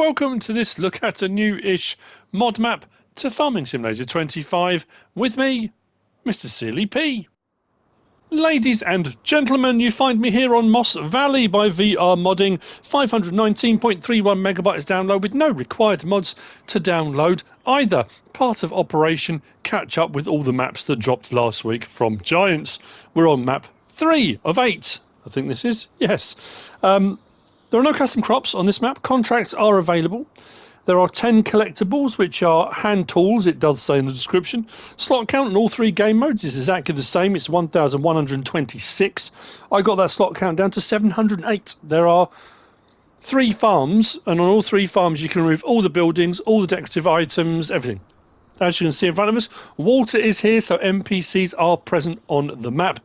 Welcome to this look at a new-ish mod map to Farming Simulator 25 with me, MrSealyp. Ladies and gentlemen, you find me here on Moss Valley by VR Modding, 519.31 megabytes download with no required mods to download either. Part of Operation Catch Up with all the maps that dropped last week from Giants. We're on map 3 of 8, I think this is, yes. There are no custom crops on this map. Contracts are available. There are 10 collectibles, which are hand tools, it does say in the description. Slot count in all 3 game modes is exactly the same. It's 1,126. I got that slot count down to 708. There are 3 farms, and on all 3 farms you can remove all the buildings, all the decorative items, everything. As you can see in front of us, water is here, so NPCs are present on the map.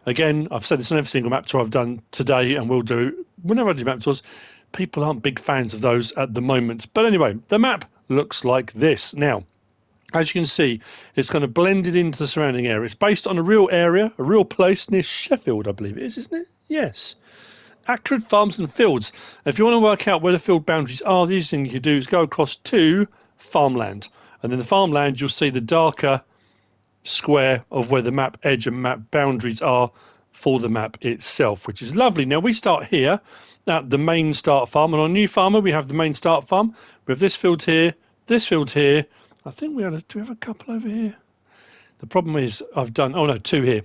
Again, I've said this on every single map tour I've done today and will do whenever I do map tours. People aren't big fans of those at the moment. But anyway, the map looks like this. Now, as you can see, it's kind of blended into the surrounding area. It's based on a real area, a real place near Sheffield, I believe it is, isn't it? Yes. Acrid Farms and Fields. If you want to work out where the field boundaries are, the easiest thing you can do is go across to Farmland. And then the Farmland, you'll see the darker square of where the map edge and map boundaries are for the map itself, which is lovely. Now we start here at the main start farm, and on new farmer we have the main start farm. We have this field here, this field here. I think do we have a couple over here? The problem is I've done 2 here.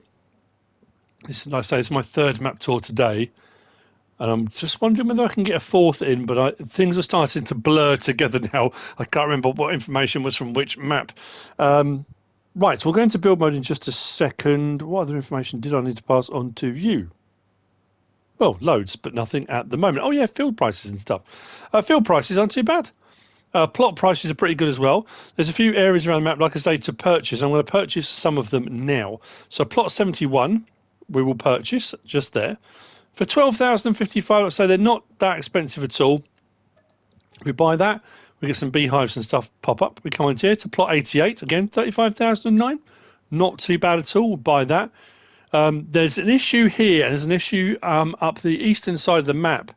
This, like I say, it's my 3rd map tour today, and I'm just wondering whether I can get a 4th in, but things are starting to blur together now. I can't remember what information was from which map. Right, so we'll go into build mode in just a second. What other information did I need to pass on to you? Well, loads, but nothing at the moment. Oh yeah, field prices and stuff. Field prices aren't too bad. Plot prices are pretty good as well. There's a few areas around the map, like I say, to purchase. I'm going to purchase some of them now. So plot 71, we will purchase just there. For 12,055, let's say they're not that expensive at all. We buy that. We get some beehives and stuff pop up. We come into here to plot 88, again, 35,009. Not too bad at all, we'll buy that. There's an issue here, and there's an issue up the eastern side of the map,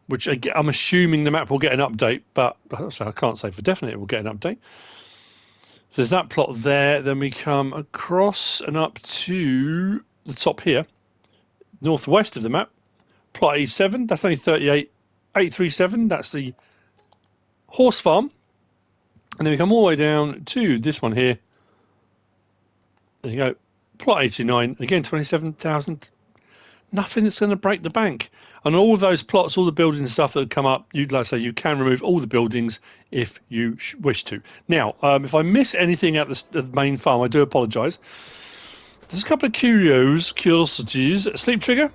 which I'm assuming the map will get an update, but I can't say for definite it will get an update. So there's that plot there. Then we come across and up to the top here, northwest of the map, plot 87. That's only 38,837. That's the horse farm, and then we come all the way down to this one here. There you go, plot 89, again 27,000. Nothing that's going to break the bank. And all of those plots, all the buildings and stuff that have come up, like I say, you can remove all the buildings if you wish to. Now, if I miss anything at the main farm, I do apologise. There's a couple of curiosities. Sleep trigger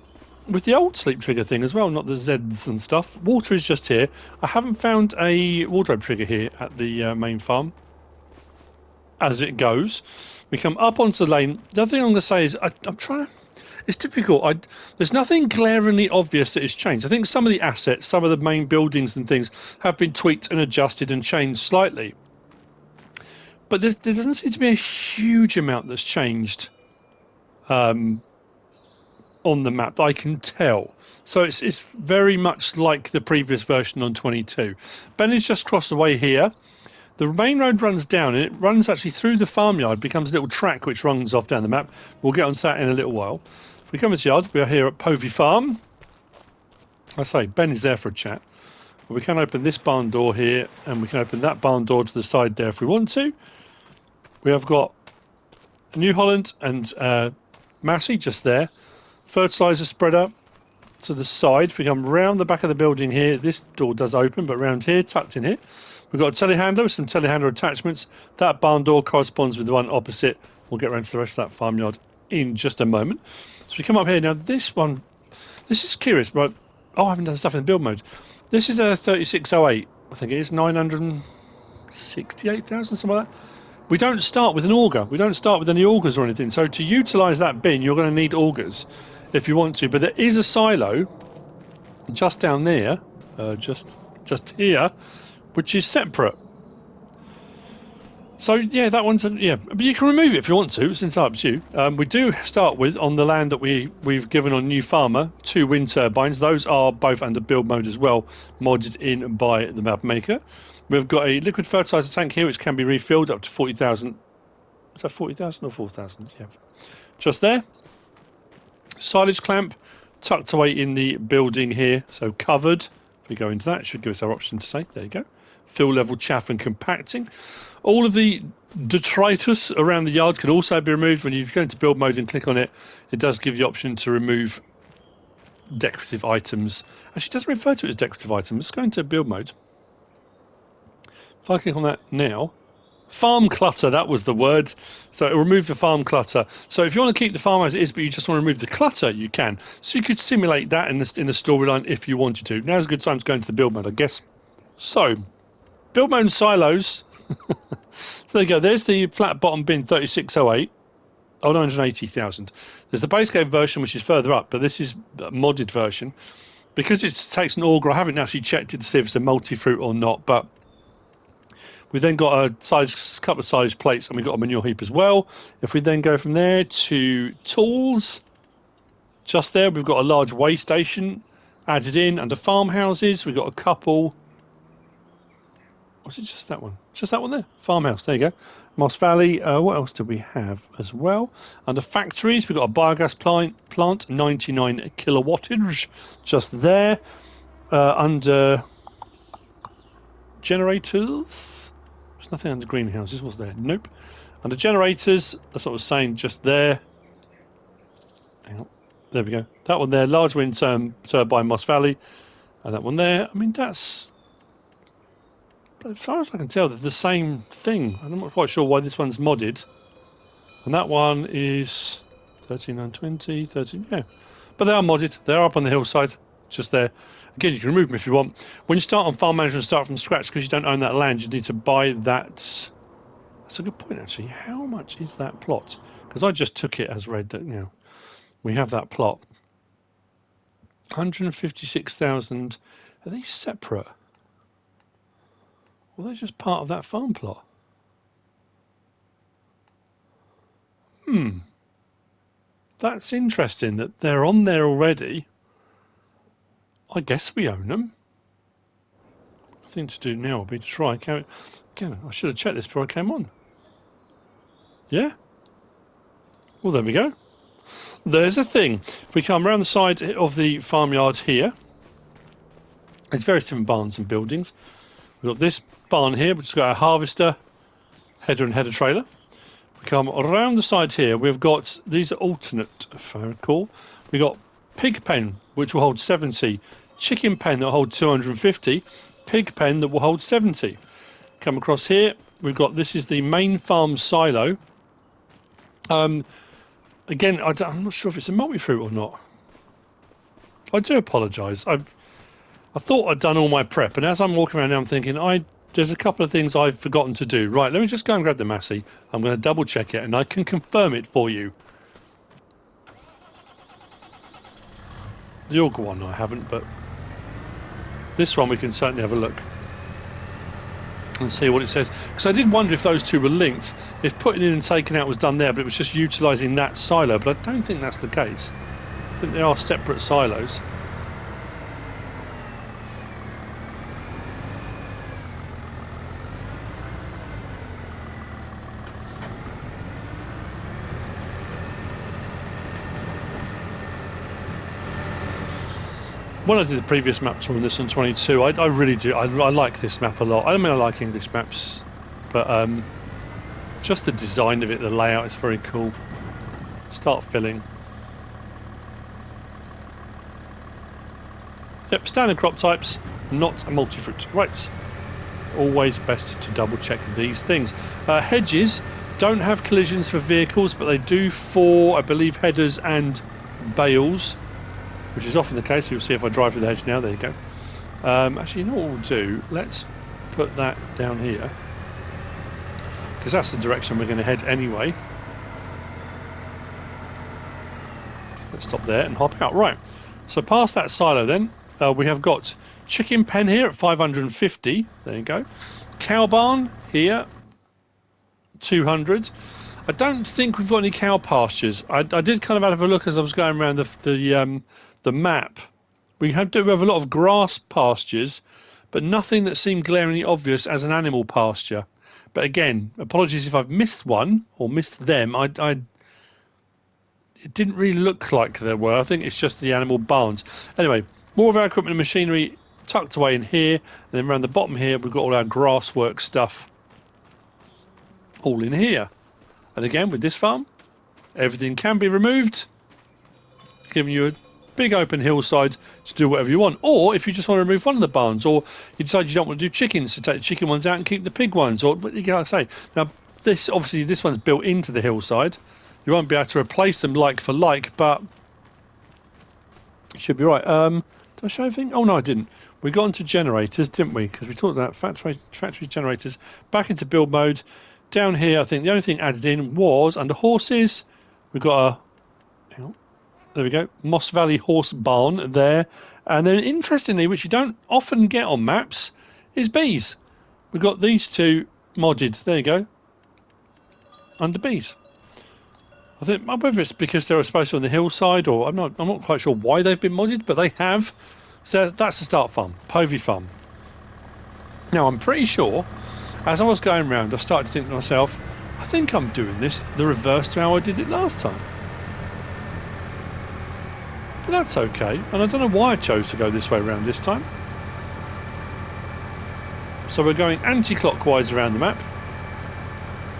with the old sleep trigger thing as well, not the Zs and stuff. Water is just here. I haven't found a wardrobe trigger here at the main farm. As it goes, we come up onto the lane. The other thing I'm going to say is I'm trying to... It's difficult. There's nothing glaringly obvious that has changed. I think some of the assets, some of the main buildings and things have been tweaked and adjusted and changed slightly. But there doesn't seem to be a huge amount that's changed on the map that I can tell. So it's very much like the previous version on 22. Ben is just crossed the way here. The main road runs down, and it runs actually through the farmyard, becomes a little track which runs off down the map. We'll get onto that in a little while. If we come into the yard, we are here at Povey Farm. I say, Ben is there for a chat. But we can open this barn door here, and we can open that barn door to the side there if we want to. We have got New Holland and Massey just there. Fertiliser spreader to the side. If we come round the back of the building here, this door does open, but round here, tucked in here, we've got a telehandler with some telehandler attachments. That barn door corresponds with the one opposite. We'll get around to the rest of that farmyard in just a moment. So we come up here now. This one, this is curious, but I haven't done stuff in build mode. This is a 3608. I think it is 968,000, something like that. We don't start with an auger. We don't start with any augers or anything. So to utilise that bin, you're going to need augers if you want to. But there is a silo just down there, just here, which is separate. So yeah, that one's yeah, but you can remove it if you want to. It's entirely up to you. We do start with on the land that we've given on New Farmer 2 wind turbines. Those are both under build mode as well, modded in by the map maker. We've got a liquid fertilizer tank here which can be refilled up to 40,000. Is that 40,000 or 4,000? Yeah, just there. Silage clamp tucked away in the building here, so covered. If we go into that, it should give us our option to say. There you go. Fill level chaff and compacting. All of the detritus around the yard can also be removed. When you go into build mode and click on it, it does give you the option to remove decorative items. Actually, it doesn't refer to it as decorative items. Let's go into build mode. If I click on that now, farm clutter, that was the word. So it'll remove the farm clutter. So if you want to keep the farm as it is, but you just want to remove the clutter, you can. So you could simulate that in the storyline if you wanted to. Now's a good time to go into the build mode, I guess. So, build mode and silos. So there you go. There's the flat bottom bin 3608. Oh, 980,000. There's the base game version, which is further up, but this is a modded version. Because it takes an auger, I haven't actually checked it to see if it's a multi-fruit or not, but we've then got a couple of silage plates, and we've got a manure heap as well. If we then go from there to tools, just there we've got a large weigh station added in. Under farmhouses, we've got a couple. Was it just that one? Just that one there. Farmhouse. There you go. Moss Valley. What else do we have as well? Under factories, we've got a biogas plant 99 kilowattage. Just there. Under generators. There's nothing under greenhouses, was there? Nope. Under generators, that's what I was saying. Just there. Hang on. There we go. That one there. Large wind turbine Moss Valley. And that one there. I mean, that's. But as far as I can tell, they're the same thing. I'm not quite sure why this one's modded. And that one is 13920, 13, yeah. But they are modded. They're up on the hillside, just there. Again, you can remove them if you want. When you start on farm management, start from scratch, because you don't own that land, you need to buy that. That's a good point, actually. How much is that plot? Because I just took it as read that, you know, we have that plot. 156,000. Are these separate? Well, they're just part of that farm plot. That's interesting that they're on there already. I guess we own them. The thing to do now will be to try and count. Again, I should have checked this before I came on. Yeah? Well, there we go. There's a thing. If we come around the side of the farmyard here, there's various different barns and buildings. We've got this barn here, which has got a harvester, header and header trailer. We come around the side here, we've got, these are alternate, if I recall. We've got pig pen, which will hold 70, chicken pen that will hold 250, pig pen that will hold 70. Come across here, we've got, this is the main farm silo. Again, I'm not sure if it's a multi-fruit or not. I do apologise. I thought I'd done all my prep, and as I'm walking around now, I'm thinking, there's a couple of things I've forgotten to do. Right, let me just go and grab the Massey. I'm going to double check it, and I can confirm it for you. The auger one I haven't, but this one we can certainly have a look and see what it says. Because I did wonder if those two were linked, if putting in and taking out was done there, but it was just utilising that silo, but I don't think that's the case. I think they are separate silos. When I did the previous map tour on this on 22, I really do. I like this map a lot. I mean, I like English maps, but just the design of it, the layout is very cool. Start filling. Yep, standard crop types, not a multi-fruit. Right. Always best to double check these things. Hedges don't have collisions for vehicles, but they do for, I believe, headers and bales, which is often the case. You'll see if I drive through the hedge now. There you go. Actually, you know what we'll do? Let's put that down here, because that's the direction we're going to head anyway. Let's stop there and hop out. Right, so past that silo then, we have got chicken pen here at 550. There you go. Cow barn here. 200. I don't think we've got any cow pastures. I did kind of have a look as I was going around the map. We do have a lot of grass pastures, but nothing that seemed glaringly obvious as an animal pasture. But again, apologies if I've missed one or missed them. It didn't really look like there were. I think it's just the animal barns. Anyway, more of our equipment and machinery tucked away in here. And then around the bottom here, we've got all our grass work stuff all in here. And again, with this farm, everything can be removed, giving you a big open hillside to do whatever you want. Or if you just want to remove one of the barns, or you decide you don't want to do chickens, so take the chicken ones out and keep the pig ones, or what you gotta say. Now, this obviously this one's built into the hillside. You won't be able to replace them like for like, but it should be right. Did I show anything? Oh no, I didn't. We got into generators, didn't we? Because we talked about factory generators. Back into build mode. Down here, I think the only thing added in was under horses. We've got a, hang on, there we go, Moss Valley horse barn there. And then interestingly, which you don't often get on maps, is bees. We've got these two modded. There you go. Under bees. I think whether it's because they were supposed to be on the hillside, or I'm not quite sure why they've been modded, but they have. So that's the start farm, Povey Farm. Now I'm pretty sure, as I was going around, I started to think to myself, I think I'm doing this the reverse to how I did it last time. But that's okay, and I don't know why I chose to go this way around this time. So we're going anti-clockwise around the map.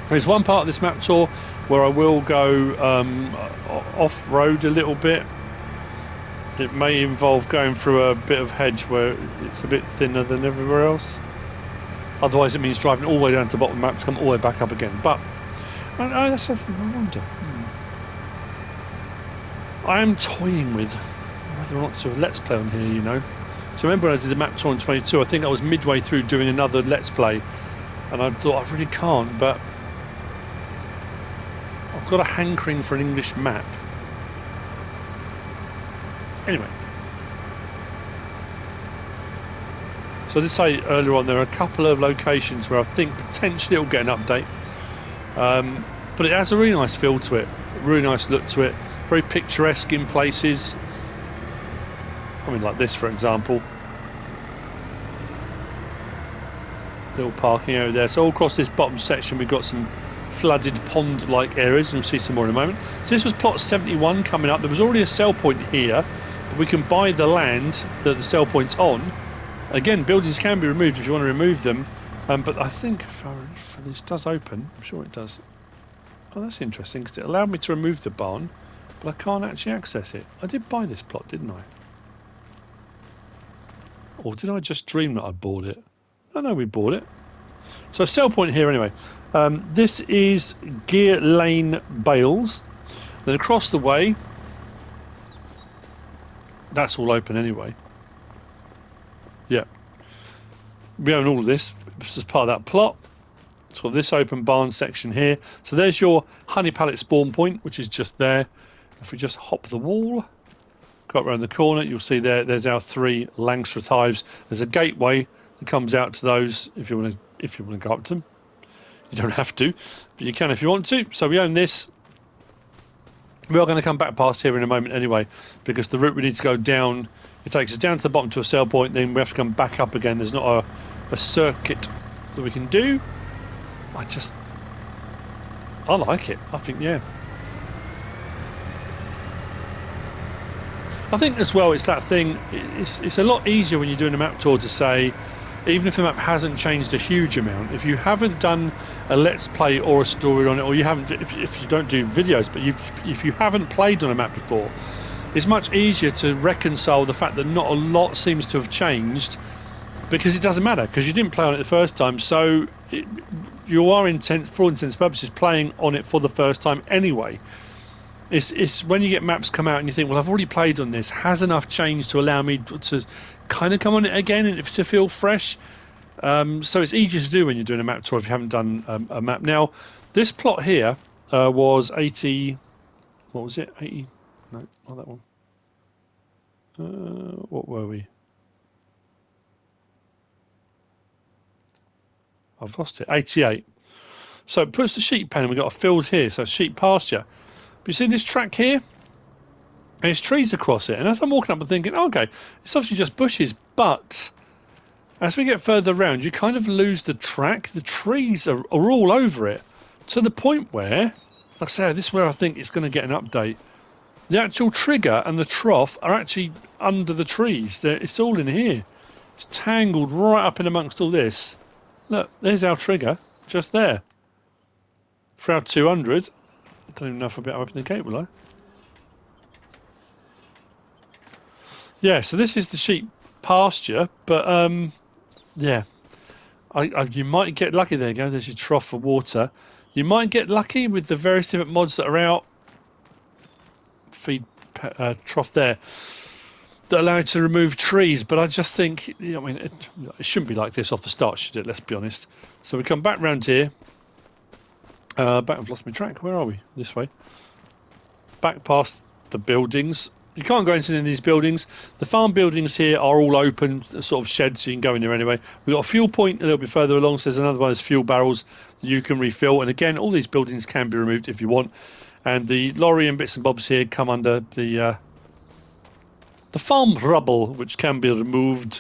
There's one part of this map tour where I will go off-road a little bit. It may involve going through a bit of hedge where it's a bit thinner than everywhere else. Otherwise it means driving all the way down to the bottom of the map to come all the way back up again. But that's something I wonder. I am toying with whether or not to let's play on here, you know. So remember when I did the map tour in 22, I think I was midway through doing another let's play, and I thought I really can't, but I've got a hankering for an English map. Anyway, so I did say earlier on there are a couple of locations where I think potentially it'll get an update, but it has a really nice feel to it, a really nice look to it, very picturesque in places. I mean, like this for example, little parking area there. So all across this bottom section we've got some flooded pond like areas, and we'll see some more in a moment. So this was plot 71 coming up. There was already a sell point here, but we can buy the land that the sell point's on. Again, buildings can be removed if you want to remove them, but I think if this does open, I'm sure it does. Oh, that's interesting, because it allowed me to remove the barn, but I can't actually access it. I did buy this plot, didn't I? Or did I just dream that I bought it? Oh no, we bought it. So sell point here anyway. This is Gear Lane Bales. Then across the way, that's all open anyway. Yeah. We own all of this. This is part of that plot. So this open barn section here. So there's your honey pallet spawn point, which is just there. If we just hop the wall, go up around the corner, you'll see there's our 3 Langstroth hives. There's a gateway that comes out to those if you want to go up to them. You don't have to, but you can if you want to. So we own this. We are going to come back past here in a moment anyway, because the route we need to go down, it takes us down to the bottom to a sell point, then we have to come back up again. There's not a circuit that we can do. I like it. I think, yeah. I think as well, it's that thing, it's a lot easier when you're doing a map tour to say, even if the map hasn't changed a huge amount, if you haven't done a let's play or a story on it, or you haven't, if you don't do videos, but if you haven't played on a map before, it's much easier to reconcile the fact that not a lot seems to have changed, because it doesn't matter, because you didn't play on it the first time, so you are, for all intents and purposes, playing on it for the first time anyway. It's when you get maps come out and you think, well, I've already played on this, has enough changed to allow me to kind of come on it again and to feel fresh. So it's easier to do when you're doing a map tour if you haven't done a map. Now, this plot here was 80. What was it? 80? No, not that one. What were we? I've lost it. 88. So it puts the sheep pen, we've got a field here, so sheep pasture. But you see this track here? There's trees across it, and as I'm walking up I'm thinking, oh, okay, it's obviously just bushes, but as we get further around you kind of lose the track. The trees are all over it, to the point where, like I say, this is where I think it's going to get an update. The actual trigger and the trough are actually under the trees. It's all in here. It's tangled right up in amongst all this. Look, there's our trigger, just there. For our 200. I don't even know if I'll be able to open the gate, will I? Yeah, so this is the sheep pasture, but yeah. You might get lucky. There you go, there's your trough for water. You might get lucky with the various different mods that are out. Feed trough there. That allow you to remove trees, but I just think, I mean, it shouldn't be like this off the start, should it? Let's be honest. So we come back round here. I've lost my track. Where are we? This way. Back past the buildings. You can't go into any of these buildings. The farm buildings here are all open, sort of sheds, so you can go in there anyway. We've got a fuel point a little bit further along, so there's another one of those fuel barrels that you can refill. And again, all these buildings can be removed if you want. And the lorry and bits and bobs here come under the farm rubble, which can be removed.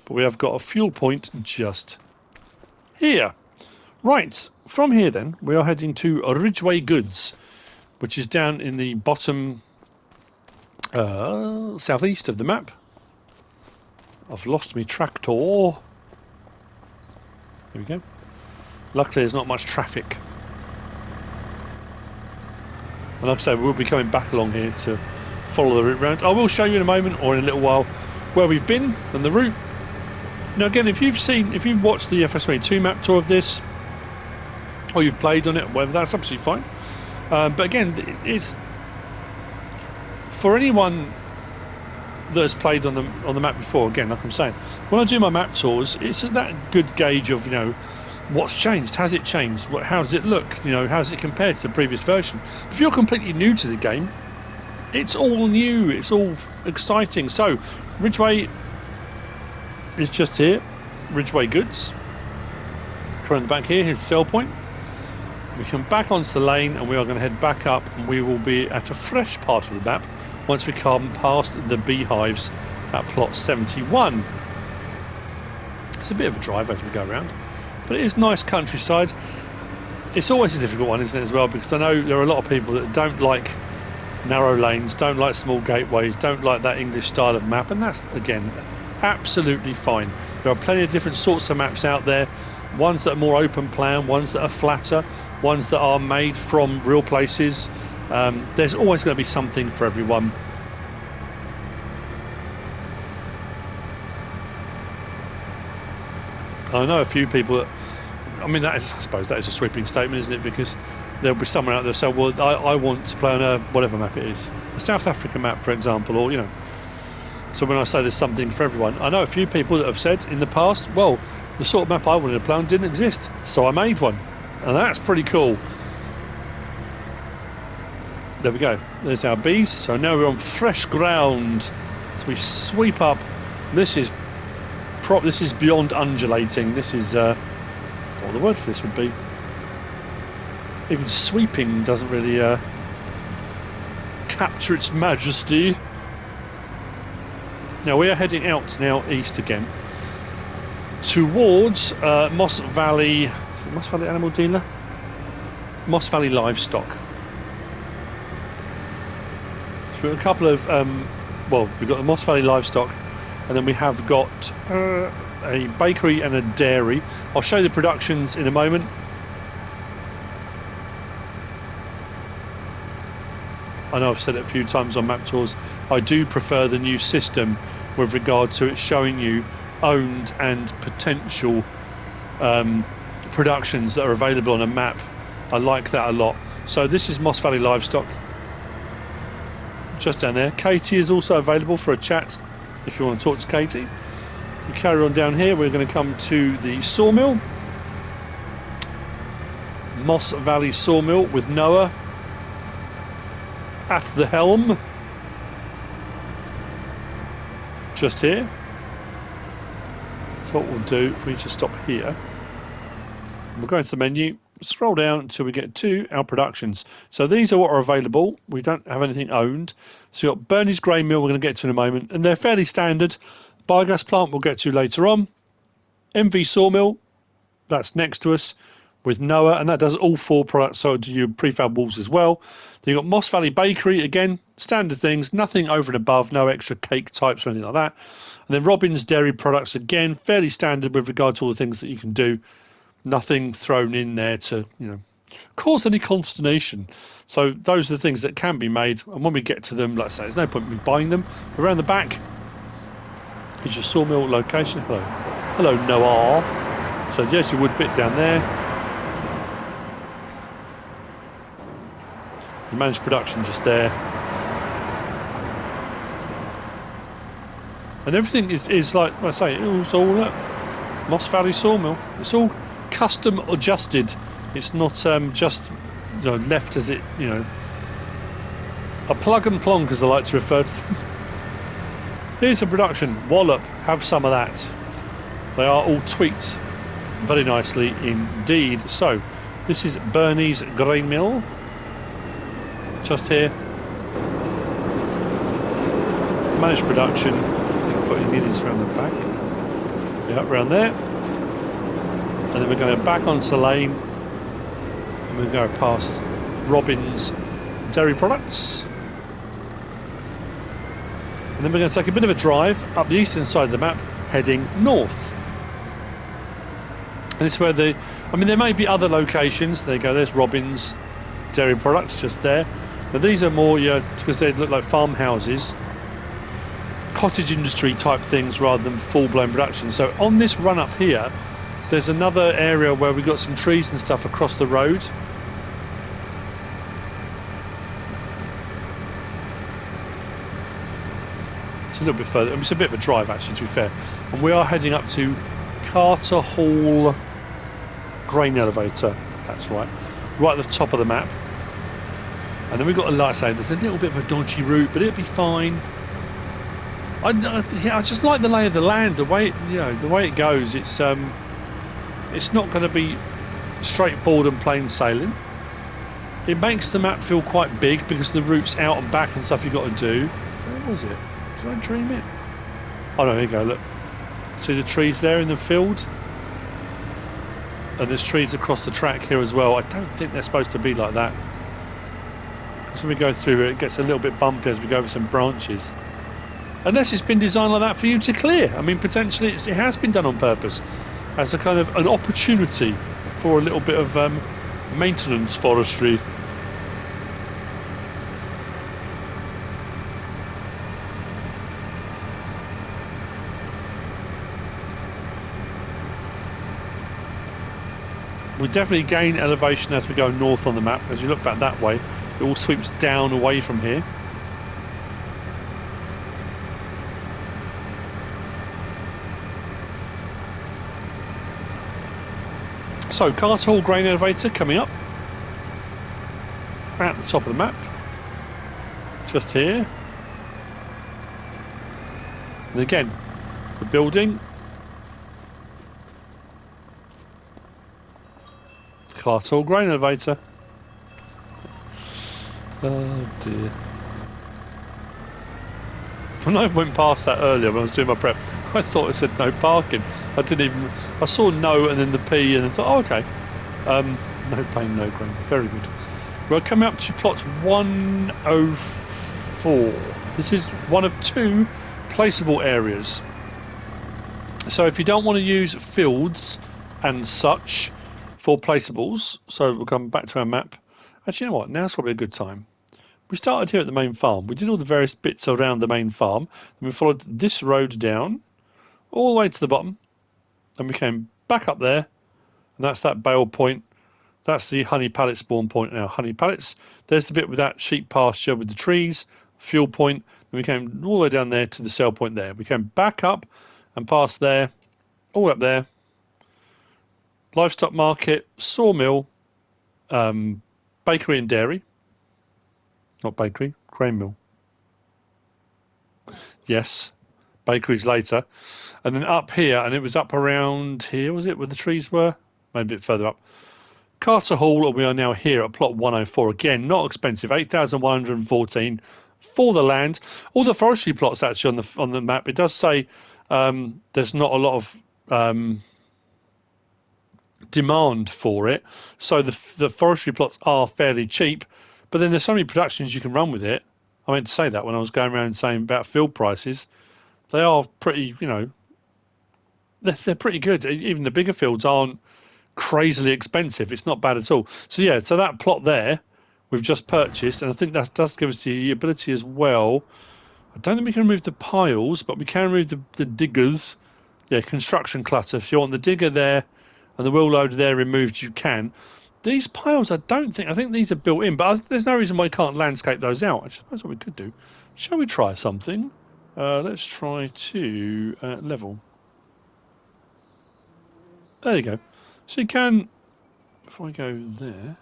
But we have got a fuel point just here. Right, from here then, we are heading to Ridgeway Goods, which is down in the bottom southeast of the map. I've lost my tractor. There we go. Luckily there's not much traffic. And like I say, we'll be coming back along here to follow the route round. I will show you in a moment, or in a little while, where we've been and the route. Now again, if you've watched the FS22 map tour of this, or you've played on it, whatever, that's absolutely fine. But again, it's for anyone that has played on the map before. Again, like I'm saying, when I do my map tours, it's that good gauge of, what's changed. Has it changed? How does it look? How does it compare to the previous version? If you're completely new to the game, it's all new. It's all exciting. So Ridgeway is just here. Ridgeway Goods. Around the back here, here's the sell point. We come back onto the lane and we are going to head back up, and we will be at a fresh part of the map once we come past the beehives at plot 71. It's a bit of a drive as we go around, but it is nice countryside. It's always a difficult one, isn't it, as well, because I know there are a lot of people that don't like narrow lanes, don't like small gateways, don't like that English style of map, and that's, again, absolutely fine. There are plenty of different sorts of maps out there, ones that are more open plan, ones that are flatter, ones that are made from real places. There's always going to be something for everyone. I know a few people that, I suppose that is a sweeping statement, isn't it? Because there'll be someone out there saying, well, I want to play on a whatever map it is, a South African map, for example, or so when I say there's something for everyone, I know a few people that have said in the past, well, the sort of map I wanted to play on didn't exist, so I made one. And that's pretty cool. There we go. There's our bees. So now we're on fresh ground. So we sweep up. This is beyond undulating. This is what the word for this would be. Even sweeping doesn't really capture its majesty. Now we are heading out now east again towards Moss Valley Animal Dealer? Moss Valley Livestock. So we've got a couple of, we've got the Moss Valley Livestock, and then we have got a bakery and a dairy. I'll show you the productions in a moment. I know I've said it a few times on map tours, I do prefer the new system with regard to it showing you owned and potential productions that are available on a map. I like that a lot. So this is Moss Valley Livestock, just down there. Katie is also available for a chat if you want to talk to Katie. We carry on down here. We're going to come to the sawmill, Moss Valley Sawmill, with Noah at the helm, just here. So what we'll do, if we just stop here, we'll go into the menu, scroll down until we get to our productions. So these are what are available. We don't have anything owned. So you've got Bernie's grain mill, we're going to get to in a moment, and they're fairly standard. Biogas plant we'll get to later on. MV sawmill, that's next to us with Noah, and that does all 4 products, so do your prefab walls as well. Then you've got Moss Valley Bakery, again, standard things, nothing over and above, no extra cake types or anything like that. And then Robin's Dairy Products, again, fairly standard with regard to all the things that you can do. Nothing thrown in there to, cause any consternation. So those are the things that can be made, and when we get to them, like I say, there's no point in me buying them. Around the back is your sawmill location. Hello, Noah. So there's your wood bit down there. You manage production just there. And everything is like I say, it's all Moss Valley Sawmill. It's all custom adjusted. It's not just left as it, a plug and plonk, as I like to refer to them. Here's a production. Wallop, have some of that. They are all tweaked very nicely indeed. So this is Bernie's grain mill. Just here. Managed production. I think putting in is around the back. Yeah, around there. And then we're going back onto the lane. And we'll go past Robin's Dairy Products. And then we're going to take a bit of a drive up the eastern side of the map, heading north. And this is where there may be other locations. There you go, there's Robin's Dairy Products just there. But these are more, because they look like farmhouses, cottage industry type things rather than full-blown production. So on this run up here, there's another area where we've got some trees and stuff across the road. It's a little bit further. It's a bit of a drive actually, to be fair. And we are heading up to Carter Hall grain elevator. That's right. Right at the top of the map. And then we've got a light saying there's a little bit of a dodgy route, but it'll be fine. I just like the lay of the land, the way it goes. It's not going to be straightforward and plain sailing. It makes the map feel quite big because the routes out and back and stuff you've got to do. Where was it? Did I dream it? Oh no, here you go. Look, see the trees there in the field, and there's trees across the track here as well. I don't think they're supposed to be like that. When we go through it gets a little bit bumpy as we go over some branches. Unless it's been designed like that for you to clear. I mean, potentially it has been done on purpose as a kind of an opportunity for a little bit of maintenance forestry. We definitely gain elevation as we go north on the map. As you look back that way, it all sweeps down away from here. So, Carter Hall grain elevator coming up at the top of the map, just here. And again, the building, Carter Hall grain elevator. Oh dear. When I went past that earlier when I was doing my prep, I thought it said no parking. I saw no and then the P and I thought, oh, okay. No pain, no gain. Very good. We're coming up to plot 104. This is one of 2 placeable areas. So if you don't want to use fields and such for placeables, so we'll come back to our map. Actually, you know what? Now's probably a good time. We started here at the main farm. We did all the various bits around the main farm. And we followed this road down all the way to the bottom. And we came back up there. And that's that bale point. That's the honey pallet spawn point now. Honey pallets. There's the bit with that sheep pasture with the trees. Fuel point. And we came all the way down there to the sell point there. We came back up and past there. All up there. Livestock market. Sawmill. Bakery and dairy. Not bakery, grain mill. Yes, bakeries later. And then up here, and it was up around here, was it, where the trees were? Maybe a bit further up. Carter Hall, and we are now here at plot 104. Again, not expensive, 8,114 for the land. All the forestry plots actually on the map. It does say there's not a lot of demand for it, so the forestry plots are fairly cheap. But then there's so many productions you can run with it. I meant to say that when I was going around saying about field prices. They are pretty, you know, they're pretty good. Even the bigger fields aren't crazily expensive. It's not bad at all. So yeah, so that plot there we've just purchased, and I think that does give us the ability as well. I don't think we can remove the piles, but we can remove the diggers. Yeah, construction clutter. If you want the digger there and the wheel loader there removed, you can. These piles, I think these are built in, but there's no reason why you can't landscape those out. I suppose what we could do. Shall we try something? Let's try to level. There you go. So you can, if I go there,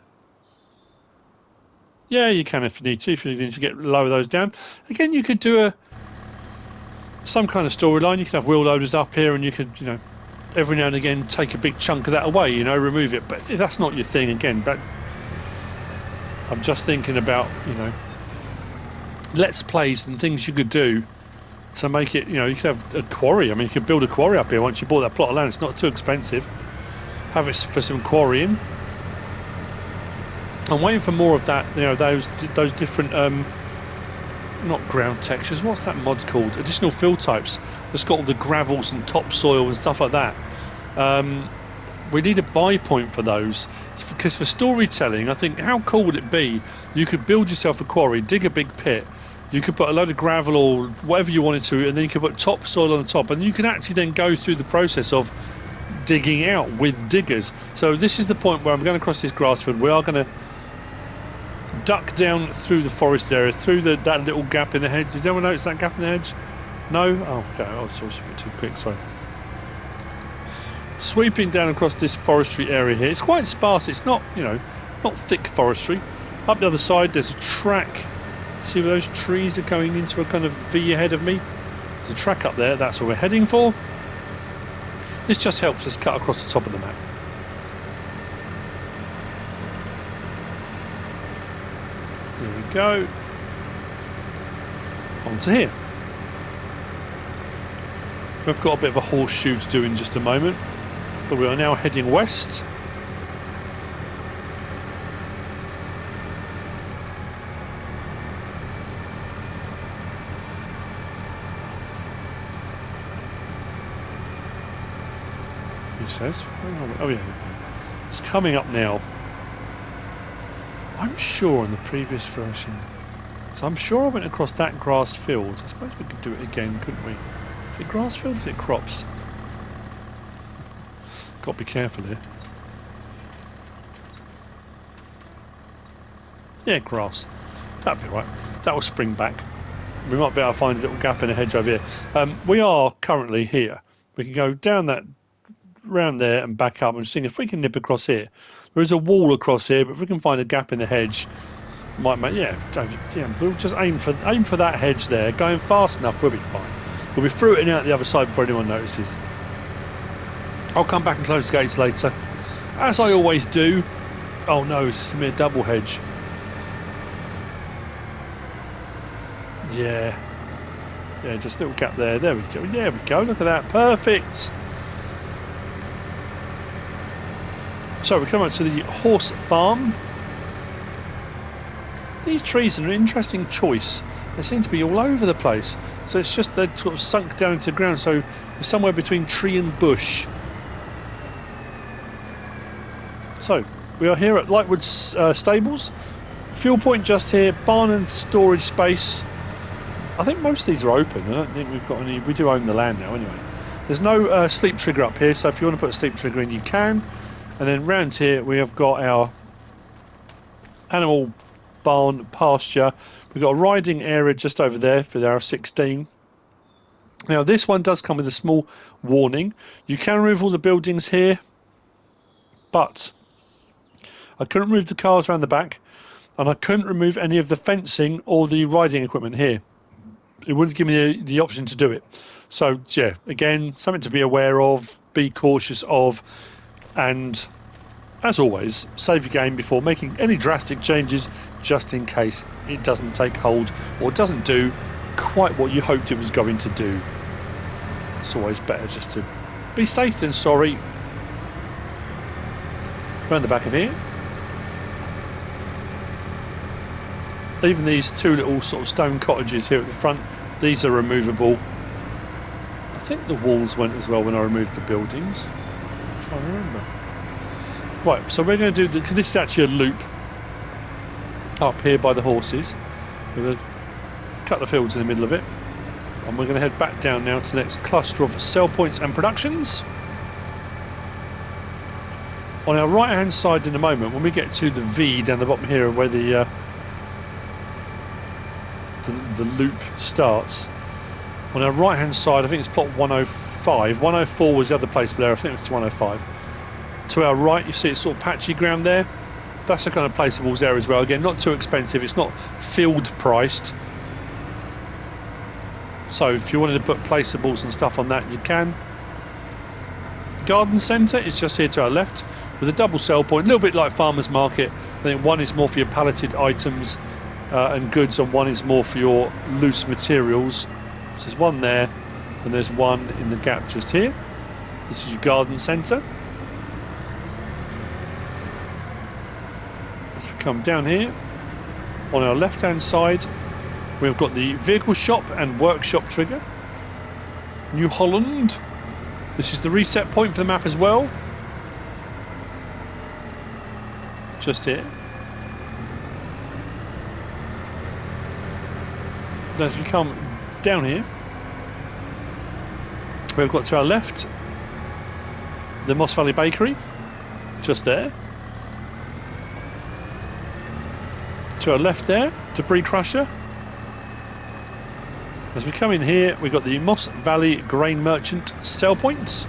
yeah, you can if you need to. If you need to lower those down, again, you could do some kind of storyline. You could have wheel loaders up here, and you could, you know, every now and again take a big chunk of that away. You know, remove it. But if that's not your thing, again, but I'm just thinking about, you know, let's plays and things you could do to make it, you know, you could have a quarry. I mean, you could build a quarry up here once you bought that plot of land. It's not too expensive. Have it for some quarrying. I'm waiting for more of that, you know, those different, not ground textures, what's that mod called? Additional field types. That's got all the gravels and topsoil and stuff like that. We need a buy point for those. Because for storytelling, I think, how cool would it be? You could build yourself a quarry, dig a big pit. You could put a load of gravel or whatever you wanted to, and then you could put topsoil on the top, and you can actually then go through the process of digging out with diggers. So this is the point where I'm going to cross this grass field. We are going to duck down through the forest area, through that little gap in the hedge. Did anyone notice that gap in the hedge? No? Oh, okay. I was a bit too quick, sorry. Sweeping down across this forestry area here. It's quite sparse. It's not, you know, not thick forestry. Up the other side, there's a track. See where those trees are going into a kind of V ahead of me? There's a track up there. That's what we're heading for. This just helps us cut across the top of the map. There we go. On to here. We've got a bit of a horseshoe to do in just a moment, but we are now heading west. He says, oh yeah, it's coming up now. I'm sure in the previous version, so I'm sure I went across that grass field. I suppose we could do it again, couldn't we? Is it grass field or is it crops? Got to be careful here. Yeah, grass. That'll be right. That will spring back. We might be able to find a little gap in the hedge over here. We are currently here. We can go down that, round there and back up and see if we can nip across here. There is a wall across here, but if we can find a gap in the hedge, might make, yeah, we'll just aim for that hedge there. Going fast enough, we'll be fine. We'll be through it and out the other side before anyone notices. I'll come back and close the gates later, as I always do. Oh no, it's just a mere double hedge. Yeah, just a little gap there. There we go. There we go. Look at that. Perfect. So we come up to the horse farm. These trees are an interesting choice. They seem to be all over the place. So it's just they're sort of sunk down into the ground. So we're somewhere between tree and bush. So we are here at Lightwood Stables. Fuel point just here. Barn and storage space. I think most of these are open. I don't think we've got any. We do own the land now anyway. There's no sleep trigger up here. So if you want to put a sleep trigger in, you can. And then round here we have got our animal barn pasture. We've got a riding area just over there for our 16. Now this one does come with a small warning. You can remove all the buildings here, but I couldn't remove the cars around the back, and I couldn't remove any of the fencing or the riding equipment here. It wouldn't give me the option to do it. So yeah, again, something to be aware of, be cautious of, and as always, save your game before making any drastic changes, just in case it doesn't take hold or doesn't do quite what you hoped it was going to do. It's always better just to be safe than sorry. Around the back of here. Even these two little sort of stone cottages here at the front, these are removable. I think the walls went as well when I removed the buildings. I'm trying to remember. Right, so we're going to do because this is actually a loop up here by the horses. We're going to cut the fields in the middle of it, and we're going to head back down now to the next cluster of sell points and productions. On our right hand side in a moment, when we get to the V down the bottom here where the loop starts, on our right hand side I think it's plot 105. 104 was the other place there, I think it was 105. To our right you see it's sort of patchy ground there. That's the kind of placeables there as well. Again, not too expensive, it's not field priced, so if you wanted to put placeables and stuff on that you can. Garden centre is just here to our left with a double sell point, a little bit like farmers market. I think one is more for your palleted items and goods, and one is more for your loose materials. So there's one there and there's one in the gap just here. This is your garden centre. As we come down here, on our left hand side we've got the vehicle shop and workshop trigger. New Holland. This is the reset point for the map as well. Just here. As we come down here, we've got to our left the Moss Valley Bakery, just there. To our left there, Debris Crusher. As we come in here, we've got the Moss Valley Grain Merchant sell points,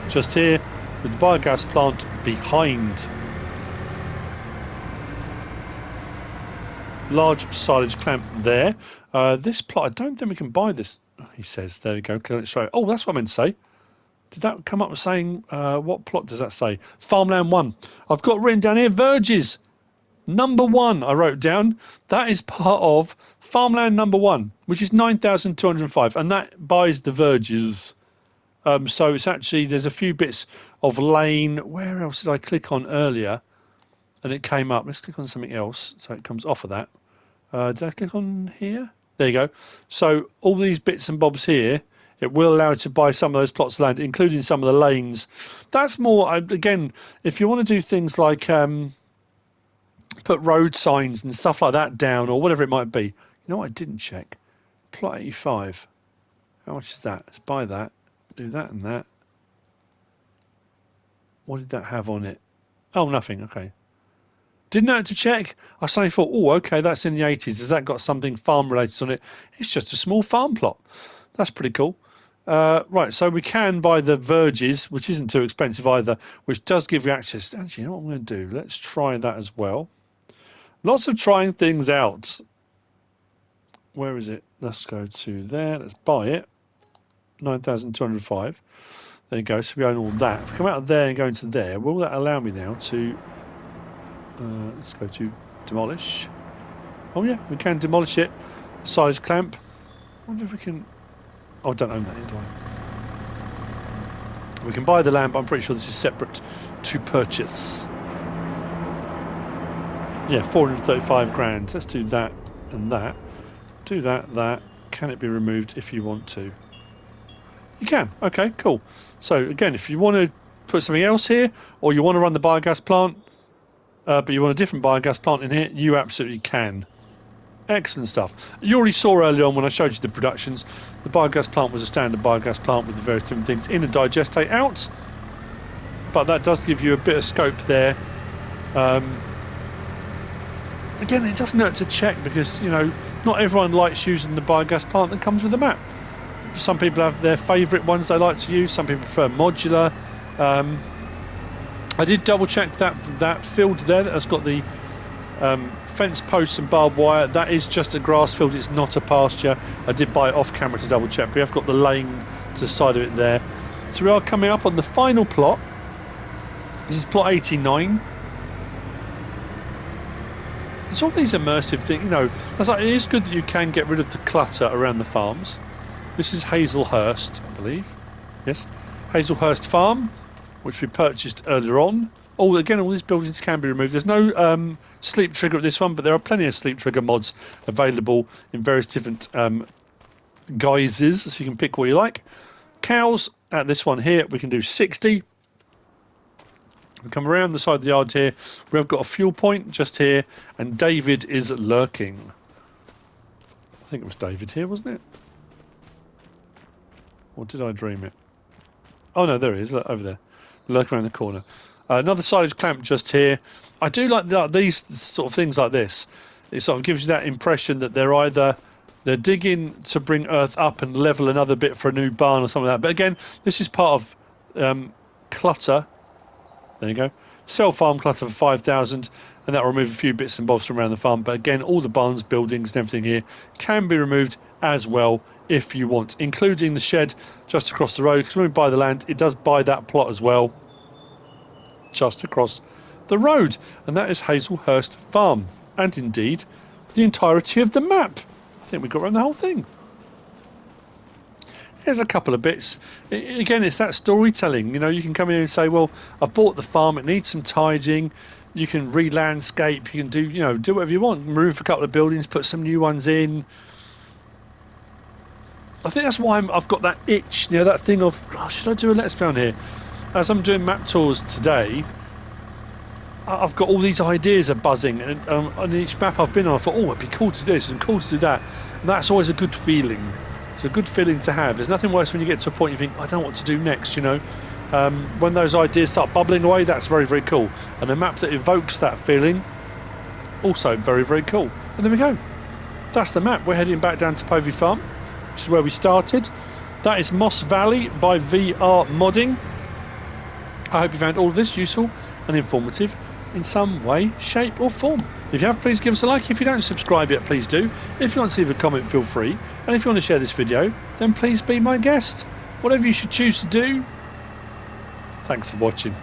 just here with the biogas plant behind. Large silage clamp there. This plot, I don't think we can buy this. He says, there we go. Oh, that's what I meant to say. Did that come up with saying, what plot does that say? Farmland 1. I've got written down here, Verges. Number 1, I wrote down. That is part of Farmland number 1, which is 9,205. And that buys the Verges. So it's actually, there's a few bits of lane. Where else did I click on earlier? And it came up. Let's click on something else so it comes off of that. Did I click on here? There you go. So all these bits and bobs here, it will allow you to buy some of those plots of land, including some of the lanes. That's more, again, if you want to do things like put road signs and stuff like that down, or whatever it might be. You know what I didn't check? Plot 85. How much is that? Let's buy that. Do that and that. What did that have on it? Oh, nothing. Okay. Didn't know to check. I suddenly thought, oh, okay, that's in the 80s. Has that got something farm related on it? It's just a small farm plot. That's pretty cool. Right, so we can buy the Verges, which isn't too expensive either, which does give you access. Actually, you know what I'm going to do? Let's try that as well. Lots of trying things out. Where is it? Let's go to there. Let's buy it. 9,205. There you go. So we own all that. If we come out of there and go into there, will that allow me now to... let's go to demolish. Oh yeah, we can demolish it. Size clamp. I wonder if we can... Oh, I don't own that yet, do I? We can buy the land, but I'm pretty sure this is separate to purchase. Yeah, 435 grand. Let's do that and that. Do that, that. Can it be removed if you want to? You can. Okay, cool. So again, if you want to put something else here, or you want to run the biogas plant, but you want a different biogas plant in here, you absolutely can. Excellent stuff. You already saw earlier on when I showed you the productions, the biogas plant was a standard biogas plant with the various different things in, a digestate out, but that does give you a bit of scope there. Again, it doesn't hurt to check, because, you know, not everyone likes using the biogas plant that comes with the map. Some people have their favourite ones they like to use, some people prefer modular. I did double check that field there that has got the fence posts and barbed wire. That is just a grass field, it's not a pasture. I did buy it off camera to double check. We have got the lane to the side of it there. So we are coming up on the final plot This is plot 89. There's all these immersive things, you know. It is good that you can get rid of the clutter around the farms. This is Hazelhurst, I believe. Yes, Hazelhurst Farm, which we purchased earlier on. Oh, again, all these buildings can be removed. There's no sleep trigger at this one, but there are plenty of sleep trigger mods available in various different guises, so you can pick what you like. Cows at this one here, we can do 60. We come around the side of the yard here. We've got a fuel point just here, and David is lurking. I think it was David here, wasn't it? Or did I dream it? Oh no, there he is, look, over there. Lurking around the corner. Another silage clamp just here. I do like these sort of things like this. It sort of gives you that impression that they're digging to bring earth up and level another bit for a new barn or something like that. But again, this is part of clutter. There you go. Sell farm clutter for 5,000, and that will remove a few bits and bobs from around the farm. But again, all the barns, buildings, and everything here can be removed as well if you want, including the shed just across the road. Because when we buy the land, it does buy that plot as well, just across the road, and that is Hazelhurst Farm, and indeed the entirety of the map. I think we got around the whole thing. Here's a couple of bits. Again, it's that storytelling. You know, you can come in and say, well, I bought the farm, it needs some tidying. You can re-landscape, you can do, you know, do whatever you want. Remove a couple of buildings, put some new ones in. I think that's why I've got that itch, you know, that thing of, oh, should I do a Let's Play on here? As I'm doing map tours today, I've got all these ideas are buzzing, and on each map I've been on, I thought, oh, it'd be cool to do this and cool to do that. And that's always a good feeling. It's a good feeling to have. There's nothing worse when you get to a point you think, I don't know what to do next, you know. When those ideas start bubbling away, that's very, very cool. And a map that evokes that feeling, also very, very cool. And there we go. That's the map. We're heading back down to Povey Farm, which is where we started. That is Moss Valley by VR Modding. I hope you found all of this useful and informative in some way, shape or form. If you have, please give us a like. If you don't subscribe yet, please do. If you want to leave a comment, feel free. And if you want to share this video, then please be my guest. Whatever you should choose to do. Thanks for watching.